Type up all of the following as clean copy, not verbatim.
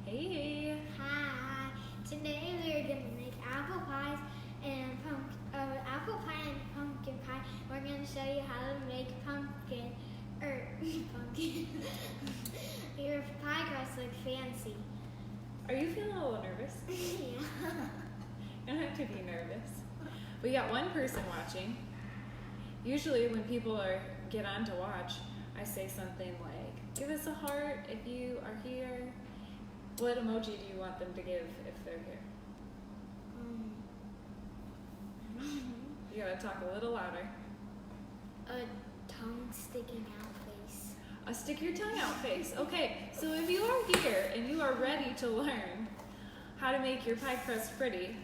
Hey. Hi. Today we're gonna make apple pies and apple pie and pumpkin pie. We're gonna show you how to make pumpkin. Your pie crust look fancy. Are you feeling a little nervous? Yeah. You don't have to be nervous. We got one person watching. Usually when people get on to watch, I say something like, give us a heart if you are here. What emoji do you want them to give if they're here? You gotta talk a little louder. A tongue sticking out face. A stick your tongue out face. Okay, so if you are here and you are ready to learn how to make your pie crust pretty,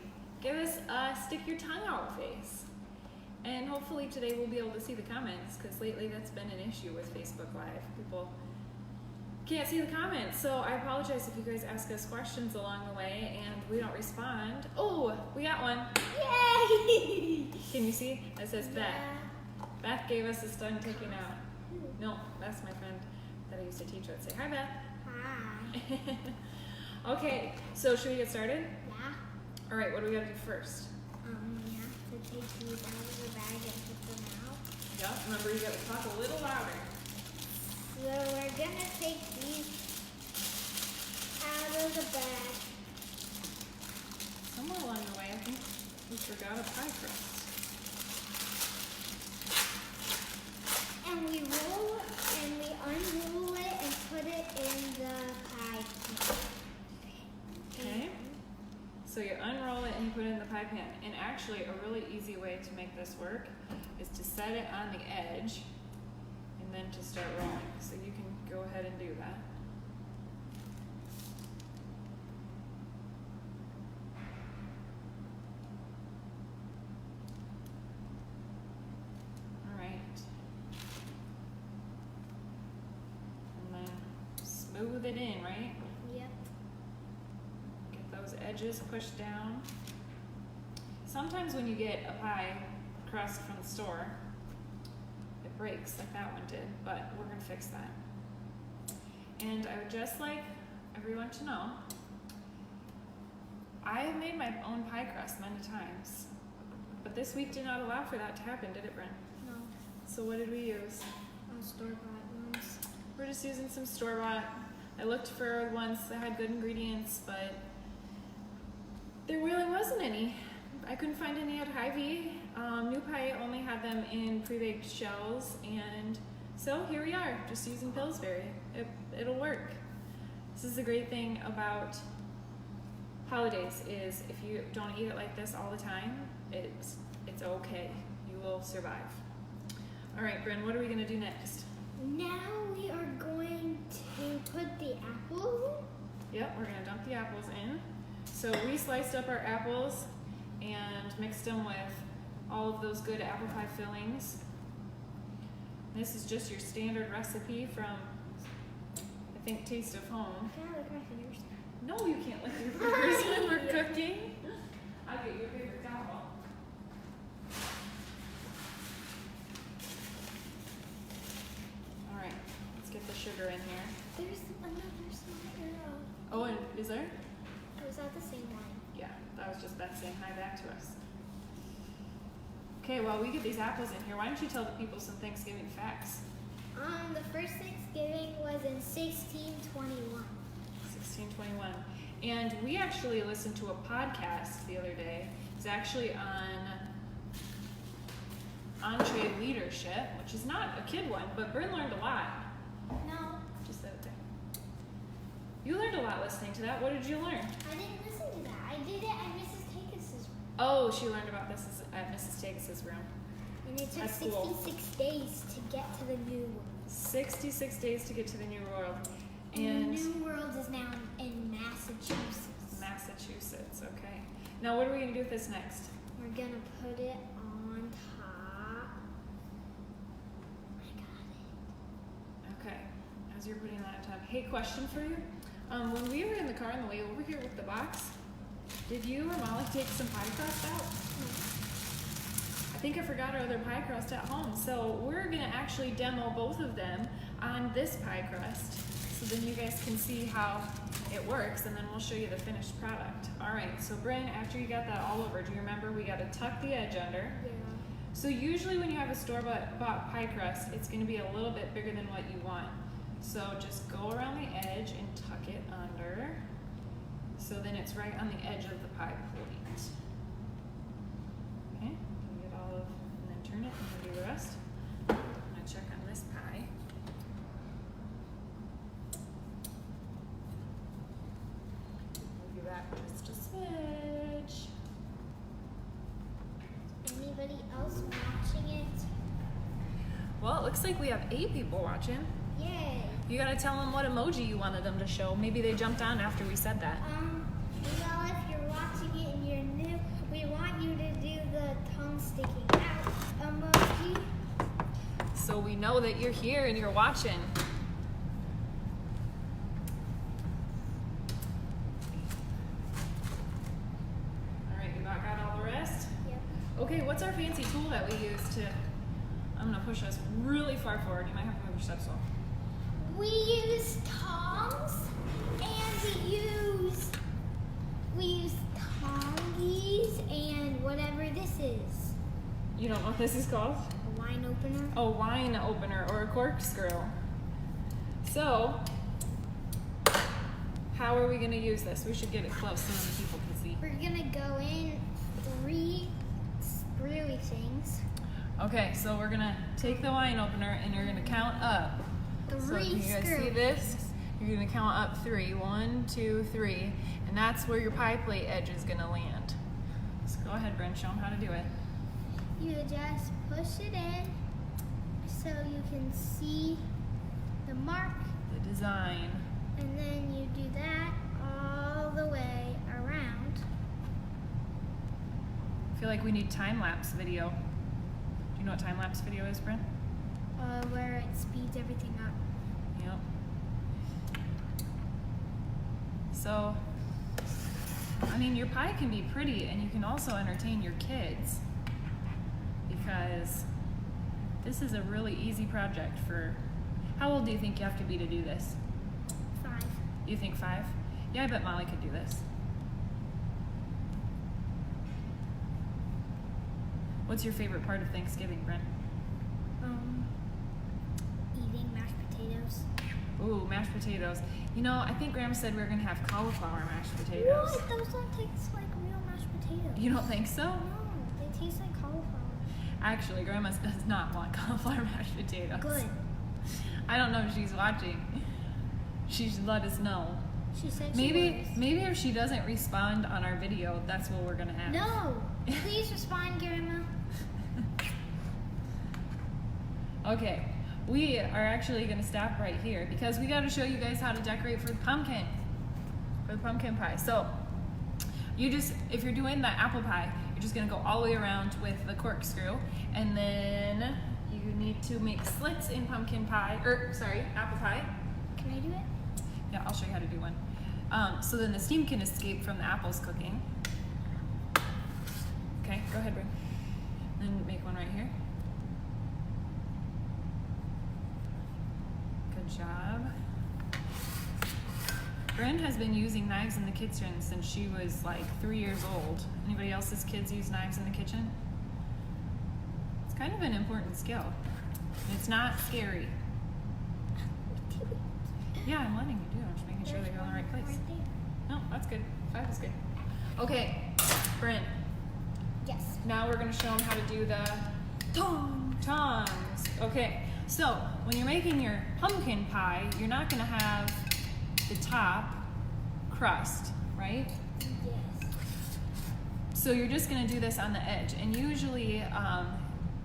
give us a stick your tongue out face. And hopefully today we'll be able to see the comments, because lately that's been an issue with Facebook Live. People can't see the comments, so I apologize if you guys ask us questions along the way and we don't respond. Oh, we got one. Yay! Can you see? It says Beth. Yeah. Beth gave us a tongue taken out. No, that's my friend that I used to teach with. Say hi, Beth. Hi. Okay, so should we get started? Yeah. All right, what do we gotta do first? We have to take these out of the bag and put them out. Yeah, remember you gotta talk a little louder. So we're gonna take these out of the bag. Somewhere along the way, I think we forgot a pie crust. And we roll and we unroll it and put it in the pie pan. Okay. So you unroll it and you put it in the pie pan. And actually, a really easy way to make this work is to set it on the edge and then to start rolling. So you can go ahead and do that. All right. And then smooth it in, right? Yep. Get those edges pushed down. Sometimes when you get a pie crust from the store, it breaks like that one did, but we're gonna fix that. And I would just like everyone to know, I have made my own pie crust many times, but this week did not allow for that to happen, did it, Brynne? No. So what did we use? Store-bought ones. We're just using some store-bought. I looked for ones that had good ingredients, but there really wasn't any. I couldn't find any at Hy-Vee. New Pie only had them in pre-baked shells, and so here we are, just using Pillsbury. It'll work. This is the great thing about holidays, is if you don't eat it like this all the time, it's okay. You will survive. All right, Brynne, what are we gonna do next? Now we are going to put the apples. Yep, we're gonna dump the apples in. So we sliced up our apples and mixed them with all of those good apple pie fillings. This is just your standard recipe from, I think, Taste of Home. Can I lick my fingers? No, you can't lick your fingers when we're cooking. I'll get your paper towel. All right, let's get the sugar in here. There's another small arrow. Oh, and is there? Was that the same one? Yeah, that was just Beth saying hi back to us. Okay, well, we get these apples in here. Why don't you tell the people some Thanksgiving facts? The first Thanksgiving was in 1621. 1621. And we actually listened to a podcast the other day. It's actually on entree leadership, which is not a kid one, but Brynne learned a lot. No, Just that thing. You learned a lot listening to that. What did you learn? I didn't listen to that. I did it at Mrs. Takis's room. Oh, she learned about this at Mrs. Takes' room. And it took That's 66 cool. days to get to the new world. 66 days to get to the new world. And the new world is now in Massachusetts. Massachusetts, okay. Now what are we going to do with this next? We're going to put it on top. I got it. Okay, as you're putting that on top. Hey, question for you. When we were in the car on the way over here with the box, did you or Molly take some pie crust out? I think I forgot our other pie crust at home, so we're gonna actually demo both of them on this pie crust. so then you guys can see how it works, and then we'll show you the finished product. All right, so Brynne, after you got that all over, do you remember we got to tuck the edge under? Yeah. So usually when you have a store-bought pie crust, it's going to be a little bit bigger than what you want. So just go around the edge and tuck it under. So then it's right on the edge of the pie plate. Okay, get all of, and then turn it and we'll do the rest. I'm gonna check on this pie. Move you back just a smidge. Anybody else watching it? Well, it looks like we have 8 people watching. Yay. You gotta tell them what emoji you wanted them to show. Maybe they jumped on after we said that. Well, if you're watching it and you're new, we want you to do the tongue sticking out emoji. So we know that you're here and you're watching. All right, you got all the rest? Yep. Okay, what's our fancy tool that we use to, I'm gonna push us really far forward. You might have to move your steps off. We use tongs and we use tongies and whatever this is. You don't know what this is called? A wine opener. A wine opener or a corkscrew. So, how are we gonna use this? We should get it close so that people can see. We're gonna go in 3 screwy things. Okay, so we're gonna take the wine opener and you're gonna count up. So 3 can you guys screws. see this? You're gonna count up 3. 1, 2, 3. And that's where your pie plate edge is gonna land. So go ahead, Brynne, show them how to do it. You just push it in so you can see the mark, The design. and then you do that all the way around. I feel like we need time-lapse video. Do you know what time-lapse video is, Brynne? Where it speeds everything up. Yep. So, I mean, your pie can be pretty and you can also entertain your kids, because this is a really easy project for, how old do you think you have to be to do this? 5. You think 5? Yeah, I bet Molly could do this. What's your favorite part of Thanksgiving, Brynne? Eating mashed potatoes. Ooh, mashed potatoes. You know, I think Grandma said we were gonna have cauliflower mashed potatoes. What? Those don't taste like real mashed potatoes. You don't think so? No, they taste like cauliflower. Actually, Grandma does not want cauliflower mashed potatoes. Good. I don't know if she's watching. She should let us know. She said she Maybe was. maybe if she doesn't respond on our video, that's what we're gonna have. No. Please respond, Grandma. Okay, we are actually gonna stop right here because we gotta show you guys how to decorate for the pumpkin pie. So, you just, if you're doing the apple pie, you're just gonna go all the way around with the corkscrew, and then you need to make slits in apple pie. Can I do it? Yeah, I'll show you how to do one. So then the steam can escape from the apples cooking. Okay, go ahead, Brynne. Then make one right here. Good job. Brynne has been using knives in the kitchen since she was like 3 years old. Anybody else's kids use knives in the kitchen? It's kind of an important skill. It's not scary. Yeah, I'm letting you do it. I'm just making sure they go in the right place. Right there. No, that's good. 5 is good. Okay, Brynne. Yes. Now we're gonna show them how to do the tongs. Okay, so when you're making your pumpkin pie, you're not gonna have the top crust, right? Yes. So you're just gonna do this on the edge. And usually,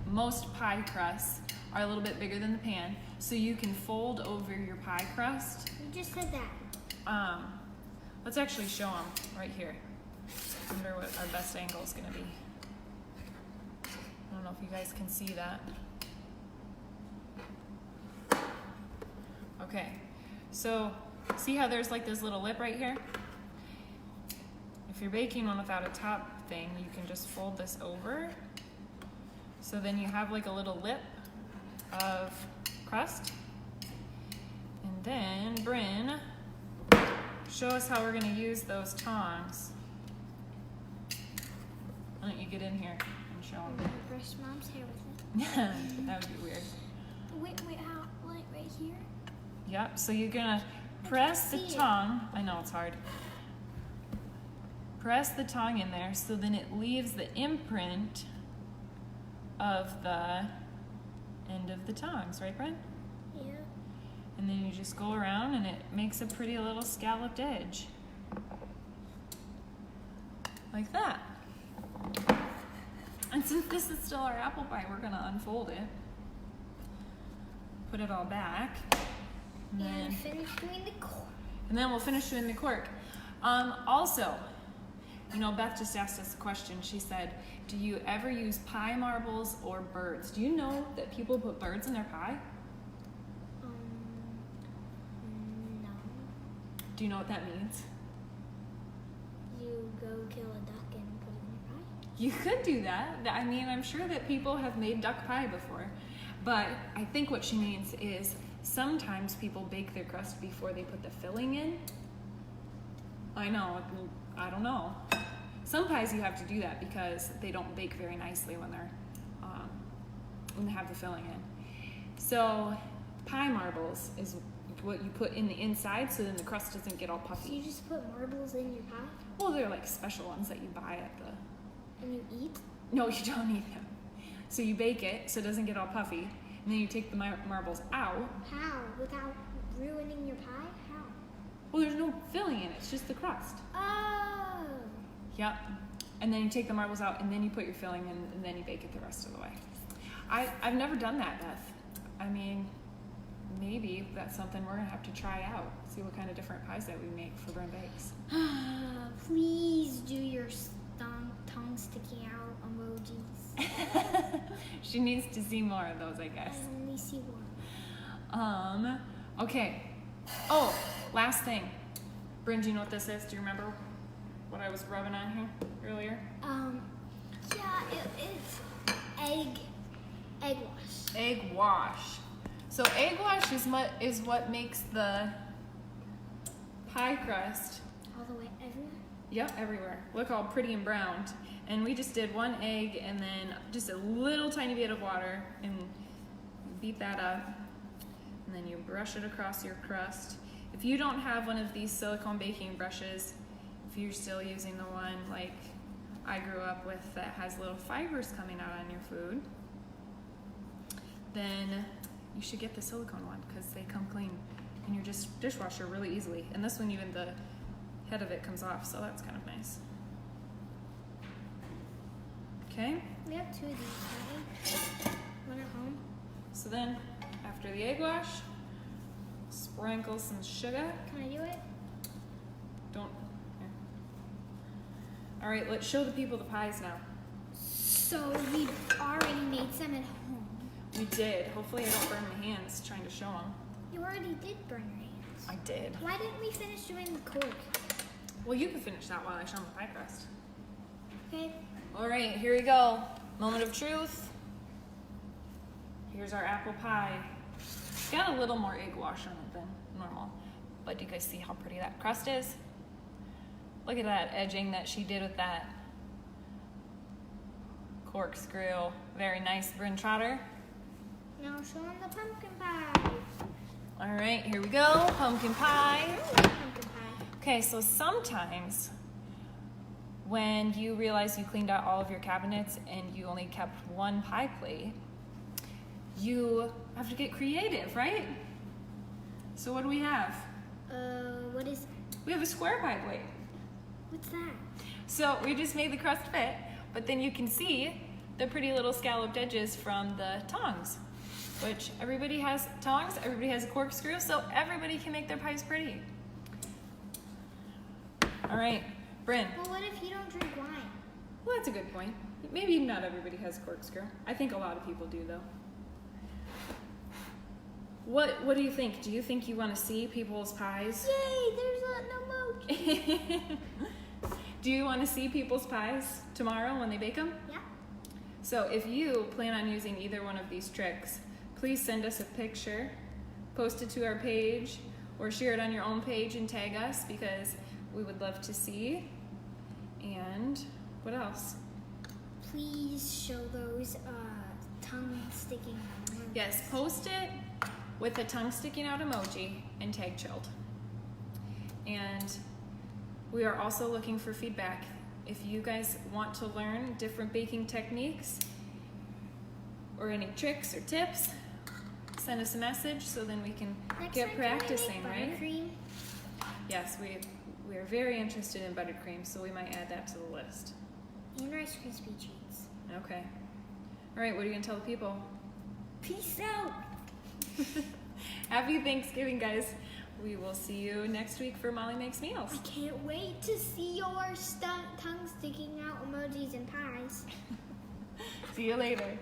most pie crusts are a little bit bigger than the pan, so you can fold over your pie crust. You just said that. Let's actually show them right here. I wonder what our best angle is gonna be. I don't know if you guys can see that. Okay, so see how there's like this little lip right here? If you're baking one without a top thing, you can just fold this over. So then you have like a little lip of crust. And And then, Brynne, show us how we're gonna use those tongs. Why don't you get in here and show I'm them? gonna brush Mom's hair with it. That would be weird. Wait, how? Like right here? Yep, so you're gonna press the see it. tongue. I know it's hard. Press the tongue in there so then it leaves the imprint of the end of the tongs, right, Brynne? Yeah. And then you just go around and it makes a pretty little scalloped edge. Like that. And since this is still our apple pie, we're gonna unfold it. Put it all back. And finish doing the cork. And then we'll finish doing the cork. Also, you know, Beth just asked us a question. She said, do you ever use pie marbles or birds? Do you know that people put birds in their pie? No. Do you know what that means? You go kill a duck and put it in your pie? You could do that. I mean, I'm sure that people have made duck pie before. But I think what she means is sometimes people bake their crust before they put the filling in. I know, I don't know. Some pies you have to do that because they don't bake very nicely when they have the filling in. So pie marbles is what you put in the inside so then the crust doesn't get all So puffy. you just put marbles in your pie Well, they're like special ones that you buy at the... and you eat? No, you don't eat them. So you bake it so it doesn't get all puffy, and then you take the marbles out. How? Without ruining your pie? How? Well, there's no filling in it, it's just the crust. Oh. Yep. And then you take the marbles out, and then you put your filling in, and then you bake it the rest of the way. I've never done that, Beth. I mean, maybe that's something we're gonna have to try out. See what kind of different pies that we make for Brynne Bakes. Please do your tongue sticking out emojis. She needs to see more of those, I guess. I only see one. Okay. Oh, last thing. Brynne, do you know what this is? Do you remember what I was rubbing on here earlier? Yeah, it's egg wash. Egg wash. So egg wash is what makes the pie crust, All the way everywhere? yep, everywhere. Look all pretty and browned. And we just did one egg and then just a little tiny bit of water and beat that up. And then you brush it across your crust. If you don't have one of these silicone baking brushes, if you're still using the one like I grew up with that has little fibers coming out on your food, then you should get the silicone one because they come clean in your dishwasher really easily. And this one, even the head of it comes off, so that's kind of nice. Okay, We have two of these, right? One at home. so then after the egg wash, sprinkle some sugar. Can I do it? Don't. Here. All right, let's show the people the pies now. So we've already made some at home. We did. Hopefully I don't burn my hands trying to show them. You already did burn your hands. I did. Why didn't we finish doing the cork? Well, you can finish that while I show them the pie crust. Okay. All right, here we go. Moment of truth. Here's our apple pie. It's got a little more egg wash on it than normal. But do you guys see how pretty that crust is? Look at that edging that she did with that corkscrew. Very nice, Brynne Trotter. Now show them the pumpkin pie. All right, here we go. Pumpkin pie. I like pumpkin pie. Okay, so sometimes when you realize you cleaned out all of your cabinets and you only kept one pie plate, you have to get creative, right? So what do we have? What is, We have a square pie plate. what's that? So we just made the crust fit, but then you can see the pretty little scalloped edges from the tongs, which everybody has tongs, everybody has a corkscrew, so everybody can make their pies pretty. All right, Brynne. Well, what if you don't drink wine? Well, that's a good point. Maybe not everybody has a corkscrew. I think a lot of people do, though. What do you think? Do you think you want to see people's pies? Yay, there's an emoji. Do you want to see people's pies tomorrow when they bake them? Yeah. So if you plan on using either one of these tricks, please send us a picture, post it to our page, or share it on your own page and tag us because we would love to see. And what else? Please show those tongue sticking out emojis. Yes, post it with a tongue sticking out emoji and tag Chilled. And we are also looking for feedback. If you guys want to learn different baking techniques or any tricks or tips, send us a message so then we can get practicing, right? Buttercream. Yes, we are very interested in buttercream, so we might add that to the list. And Rice Krispie treats. Okay. All right, what are you going to tell the people? Peace out. Happy Thanksgiving, guys. We will see you next week for Molly Makes Meals. I can't wait to see your tongue sticking out emojis and pies. See you later.